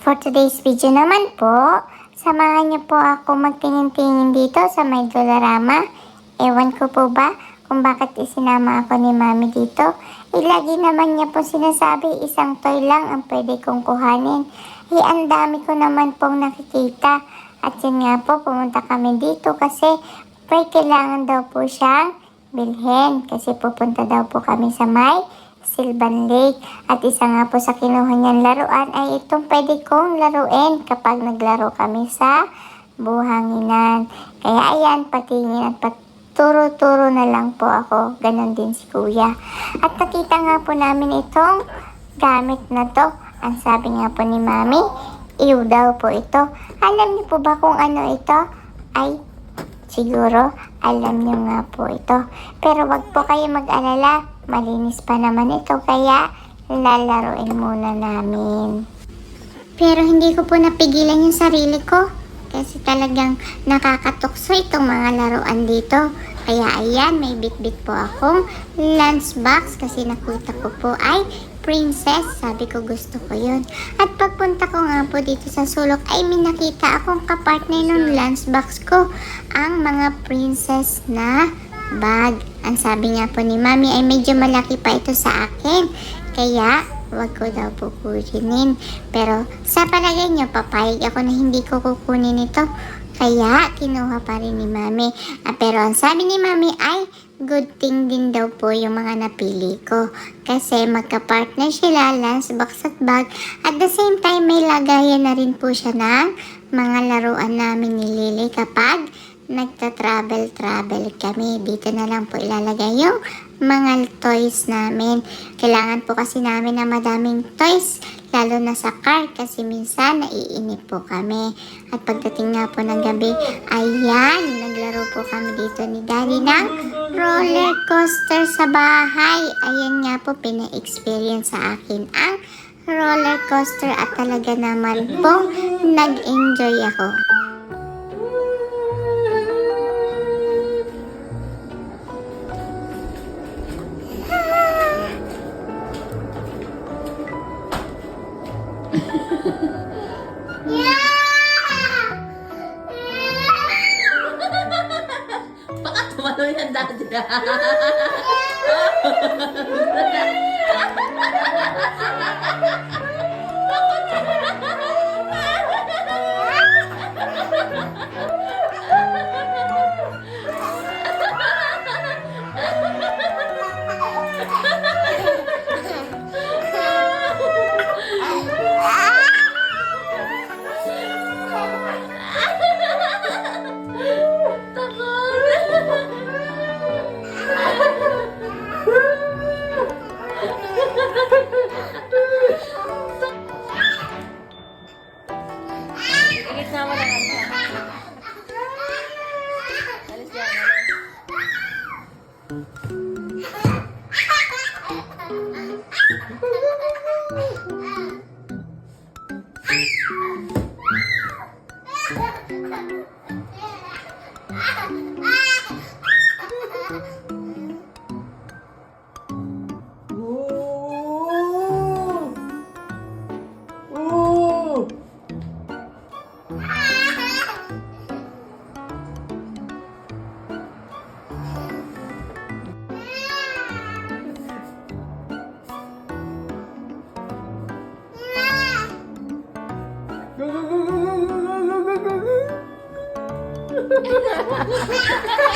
For today's video naman po, samahan niyo po ako magtingin-tingin dito sa may Dollarama. Ewan ko po ba kung bakit isinama ako ni Mami dito. Lagi naman niya po sinasabi isang toy lang ang pwede kong kuhanin. Ang dami ko naman pong nakikita. At yun nga po, pumunta kami dito kasi kailangan daw po siyang bilhin. Kasi pupunta daw po kami sa may Silvan Lake. At isa nga po sa kinuha niyang laruan ay itong pwede kong laruin kapag naglaro kami sa buhanginan. Kaya ayan, patingin at paturo-turo na lang po ako. Ganon din si Kuya. At nakita nga po namin itong gamit na to. Ang sabi nga po ni Mami, ew daw po ito. Alam niyo po ba kung ano ito? Ay, siguro alam niyo nga po ito. Pero wag po kayo mag-alala. Malinis pa naman ito, kaya lalaruin muna namin. Pero hindi ko po napigilan yung sarili ko. Kasi talagang nakakatukso itong mga laruan dito. Kaya ayan, may bit-bit po akong lunchbox. Kasi nakita ko po ay princess. Sabi ko gusto ko yun. At pagpunta ko nga po dito sa sulok ay may nakita akong kapartner ng lunchbox ko. Ang mga princess na bag. Ang sabi nga po ni Mami ay medyo malaki pa ito sa akin. Kaya, wag ko daw po kukunin. Pero, sa palagay nyo, papayag ako na hindi ko kukunin ito. Kaya, kinuha pa rin ni Mami. Pero, ang sabi ni Mami ay, good thing din daw po yung mga napili ko. Kasi, magka-partner sila, lunchbox at bag. At the same time, may lagayan na rin po siya ng mga laruan namin ni Lily kapag nagta-travel kami. Dito na lang po ilalagay yung mga toys namin. Kailangan po kasi namin na madaming toys, lalo na sa car kasi minsan naiinip po kami. At pagdating nga po ng gabi, ayan, naglaro po kami dito ni Daddy ng roller coaster sa bahay. Ayan nga po, pina-experience sa akin ang roller coaster at talaga naman po nag-enjoy ako. Baka tumalo yan, Daddy. Gitna mo na lang siya. Alis yan, alis. Go, go, go, go, go, go, go, go, go, go.